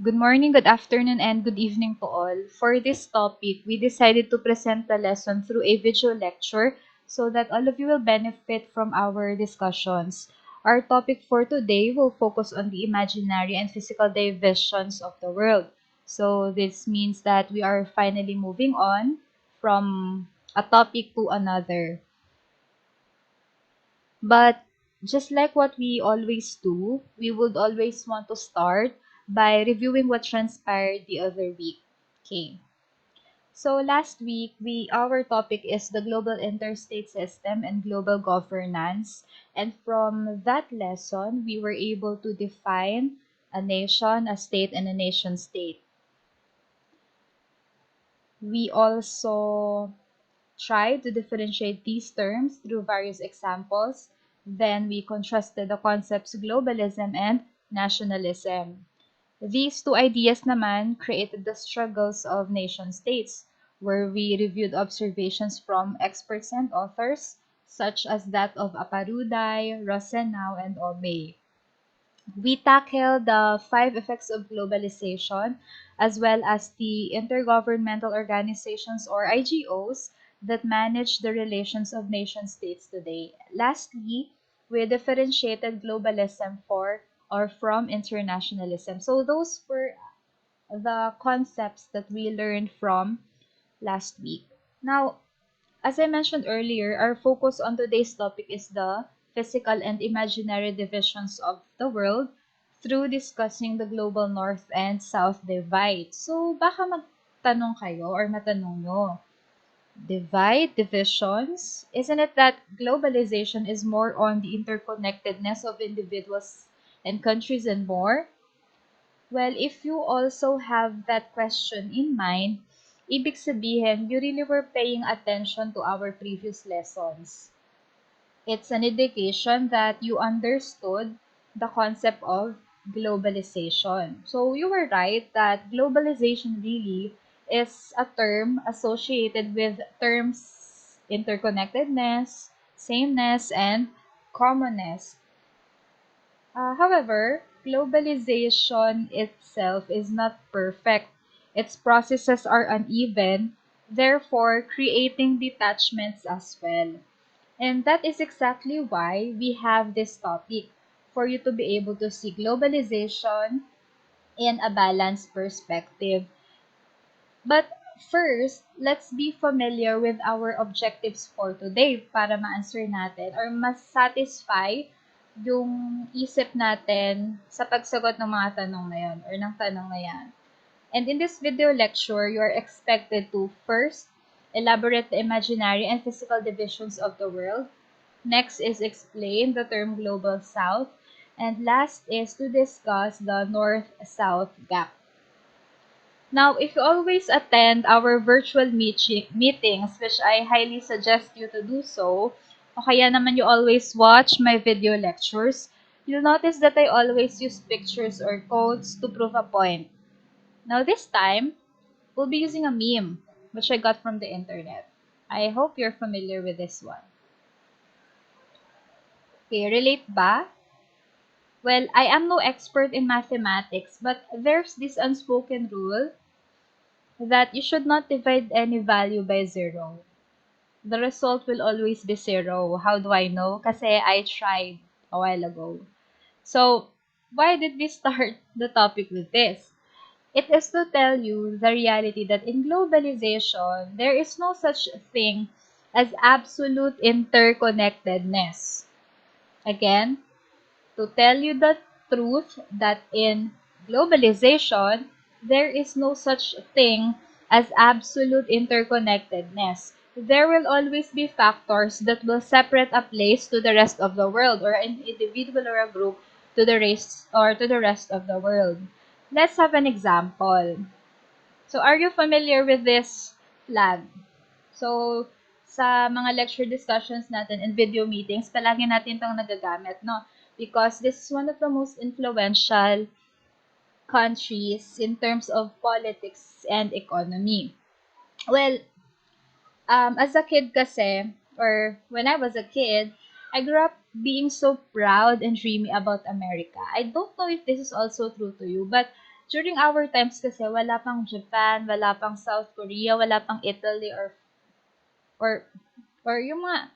Good morning, good afternoon, and good evening to all. For this topic, we decided to present the lesson through a visual lecture so that all of you will benefit from our discussions. Our topic for today will focus on the imaginary and physical divisions of the world. So this means that we are finally moving on from a topic to another. But just like what we always do, we would always want to start by reviewing what transpired the other week. Okay. So last week, our topic is the global interstate system and global governance. And from that lesson, we were able to define a nation, a state, and a nation state. We also tried to differentiate these terms through various examples. Then we contrasted the concepts globalism and nationalism. These two ideas naman created the struggles of nation states, where we reviewed observations from experts and authors, such as that of Aparuday, Rosenau, and Omey. We tackle the five effects of globalization, as well as the intergovernmental organizations or IGOs that manage the relations of nation states today. Lastly, we differentiated globalism for or from internationalism. So those were the concepts that we learned from last week. Now, as I mentioned earlier, our focus on today's topic is the physical and imaginary divisions of the world through discussing the global north and south divide. So, baka magtanong kayo or matanong nyo, divide, divisions? Isn't it that globalization is more on the interconnectedness of individuals and countries and more? Well, if you also have that question in mind, ibig sabihin, you really were paying attention to our previous lessons. It's an indication that you understood the concept of globalization. So you were right that globalization really is a term associated with terms interconnectedness, sameness, and commonness. However, globalization itself is not perfect. Its processes are uneven, therefore creating detachments as well. And that is exactly why we have this topic, for you to be able to see globalization in a balanced perspective. But first, let's be familiar with our objectives for today para ma-answer natin or mas satisfy yung isip natin sa pagsagot ng mga tanong na yan or ng tanong na yan. And in this video lecture, you are expected to first, elaborate the imaginary and physical divisions of the world. Next is explain the term global south. And last is to discuss the north-south gap. Now, if you always attend our virtual meetings, which I highly suggest you to do so, o kaya naman you always watch my video lectures, you'll notice that I always use pictures or quotes to prove a point. Now, this time, we'll be using a meme, which I got from the internet. I hope you're familiar with this one. Okay, relate ba? Well, I am no expert in mathematics, but there's this unspoken rule that you should not divide any value by zero. The result will always be zero. How do I know? Kasi I tried a while ago. So, why did we start the topic with this? It is to tell you the reality that in globalization, there is no such thing as absolute interconnectedness. Again, to tell you the truth that in globalization, there is no such thing as absolute interconnectedness. There will always be factors that will separate a place to the rest of the world or an individual or a group to the race or to the rest of the world. Let's have an example. So, are you familiar with this flag? So, sa mga lecture discussions natin and video meetings, palagi natin itong nagagamit, no? Because this is one of the most influential countries in terms of politics and economy. Well, as a kid kasi, or when I was a kid, I grew up being so proud and dreamy about America. I don't know if this is also true to you, but during our times kasi wala pang Japan, wala pang South Korea, wala pang Italy or or yung mga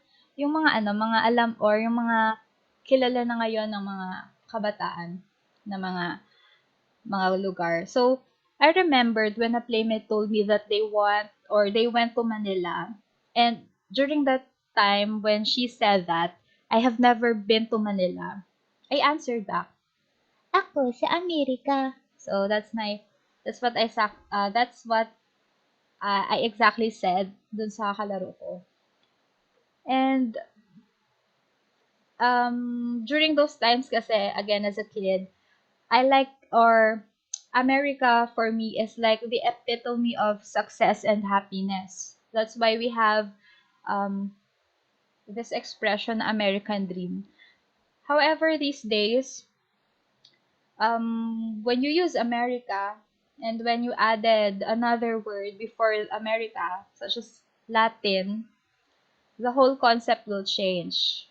ano, mga alam or yung mga kilala na ngayon ng mga kabataan na mga lugar. So, I remembered when a playmate told me that they went to Manila. And during that time when she said that, I have never been to Manila. I answered back, ako sa Amerika. So that's what I exactly said dun sa kalaro ko. And during those times kasi again as a kid, I like or America for me is like the epitome of success and happiness. That's why we have um, this expression American dream. However, these days, when you use America and when you added another word before America, such as Latin, the whole concept will change.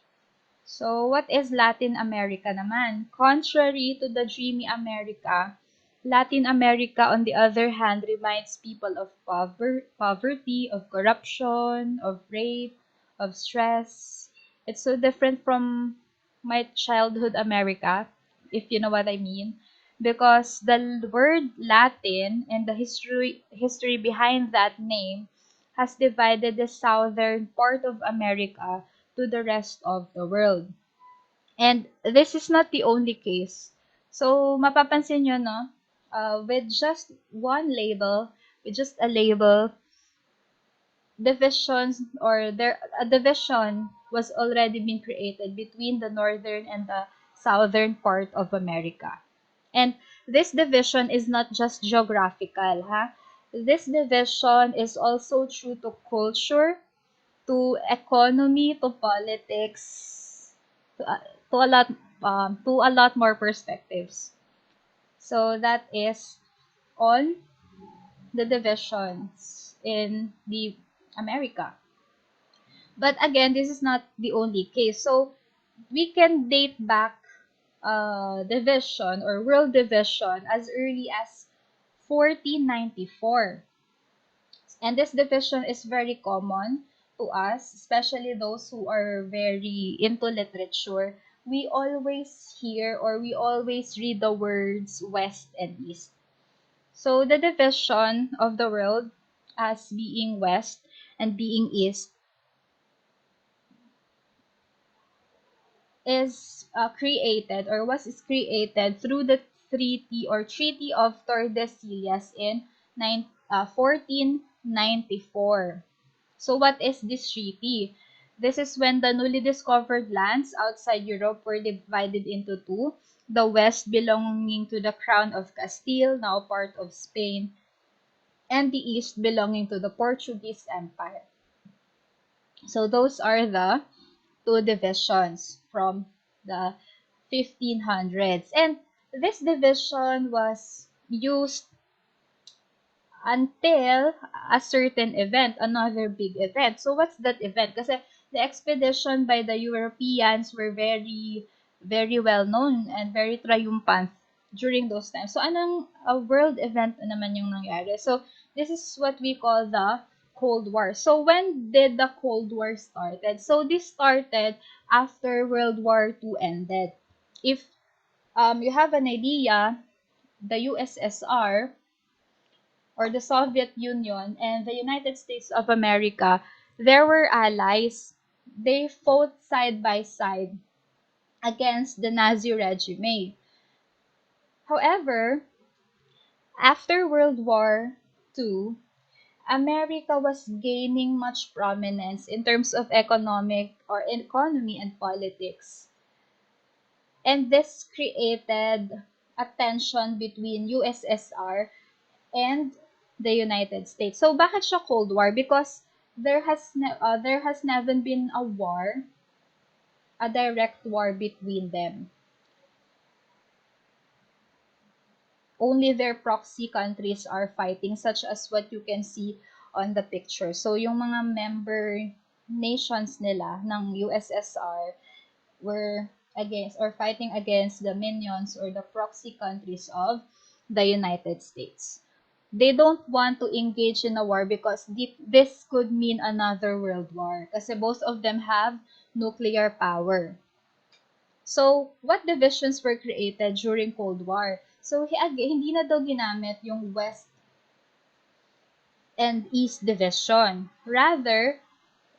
So, what is Latin America naman? Contrary to the dreamy America, Latin America, on the other hand, reminds people of poverty, of corruption, of rape, of stress. It's so different from my childhood America, if you know what I mean. Because the word Latin and the history behind that name has divided the southern part of America to the rest of the world. And this is not the only case. So, mapapansin nyo, no? With just one label, with just a label, divisions or there a division was already been created between the northern and the southern part of America. And this division is not just geographical, ha? This division is also true to culture, to economy, to politics, to, uh, to a lot more perspectives. So that is on the divisions in the America. But again, this is not the only case. So we can date back division or world division as early as 1494. And this division is very common to us, especially those who are very into literature. We always hear or we always read the words West and East. So the division of the world as being West and being East is created or was created through the Treaty of Tordesillas in 1494. So what is this treaty? This is when the newly discovered lands outside Europe were divided into two. The west belonging to the Crown of Castile, now part of Spain, and the east belonging to the Portuguese Empire. So those are the two divisions from the 1500s. And this division was used until a certain event, another big event. So what's that event? Kasi the expedition by the Europeans were very, very well known and very triumphant during those times. So anong a world event naman yung nangyari? So this is what we call the Cold War. So when did the Cold War started? So this started after World War II ended. If you have an idea, the USSR or the Soviet Union and the United States of America, there were allies. They fought side by side against the Nazi regime. However, after World War II, America was gaining much prominence in terms of economy and politics. And this created a tension between USSR and the United States. So bakit siya Cold War? Because there has never been a direct war between them. Only their proxy countries are fighting, such as what you can see on the picture. So yung mga member nations nila ng USSR were against or fighting against the minions or the proxy countries of the United States. They don't want to engage in a war because this could mean another world war kasi both of them have nuclear power. So, what divisions were created during Cold War? So, hindi na daw ginamit yung West and East division. Rather,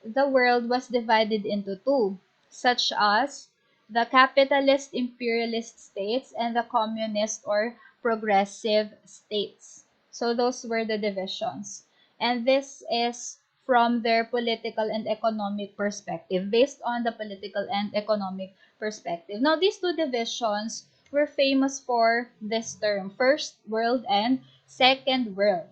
the world was divided into two, such as the capitalist imperialist states and the communist or progressive states. So those were the divisions. And this is from their political and economic perspective, based on the political and economic perspective. Now, these two divisions were famous for this term, First World and Second World.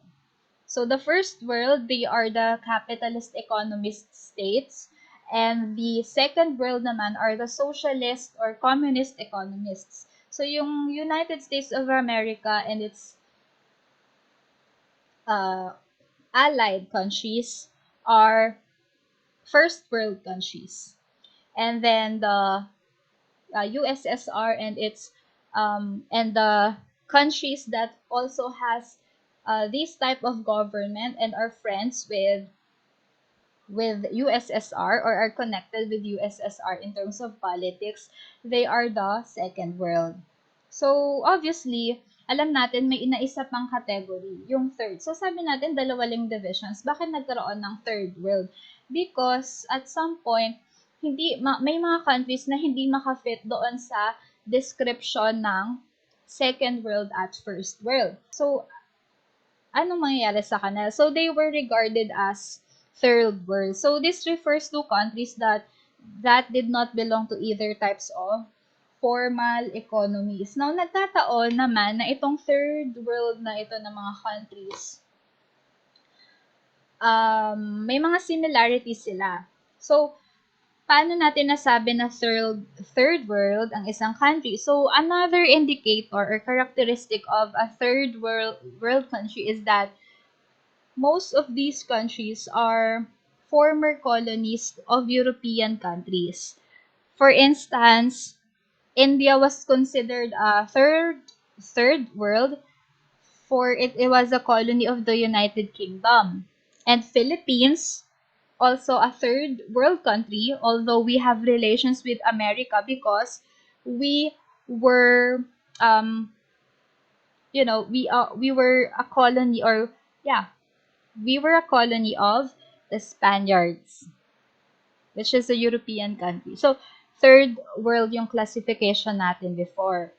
So the first world, they are the capitalist economist states, and the second world naman are the socialist or communist economists. So yung United States of America and its uh, allied countries are first world countries. And then the USSR and its and the countries that also has this type of government and are friends with USSR or are connected with USSR in terms of politics, they are the second world. So, obviously, alam natin may inaisa pang category, yung third. So, sabi natin, dalawa lang divisions. Bakit nagkaroon ng third world? Because at some point, may mga countries na hindi makafit doon sa description ng second world at first world. So, anong mangyayari sa kanila? So, they were regarded as third world. So, this refers to countries that did not belong to either types of formal economies. Now, nagkataon naman na itong third world na ito ng mga countries, may mga similarities sila. So, paano natin nasabi na third world ang isang country? So, another indicator or characteristic of a third world country is that most of these countries are former colonies of European countries. For instance, India was considered a third world for it was a colony of the United Kingdom. And Philippines, also a third world country, although we have relations with America because we were we were a colony, or yeah, we were a colony of the Spaniards, which is a European country. So, third world yung classification natin before.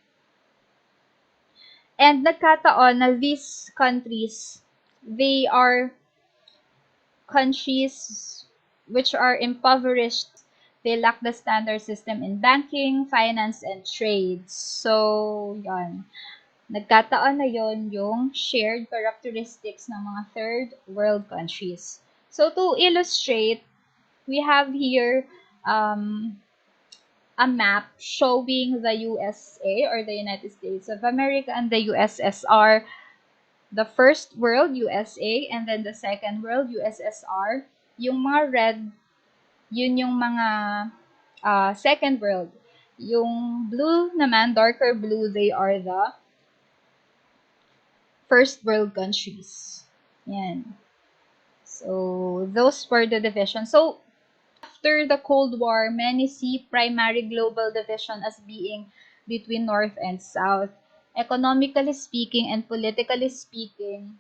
And nagkataon na these countries, they are countries which are impoverished. They lack the standard system in banking, finance, and trade. So, yan. Nagkataon na yon yung shared characteristics ng mga third world countries. So, to illustrate, we have here a map showing the USA or the United States of America and the USSR, the first world USA and then the second world USSR. Yung mga red, yun yung mga second world. Yung blue naman, darker blue, they are the first world countries. Yan. So, those were the divisions. So, after the Cold War, many see primary global division as being between North and South. Economically speaking and politically speaking,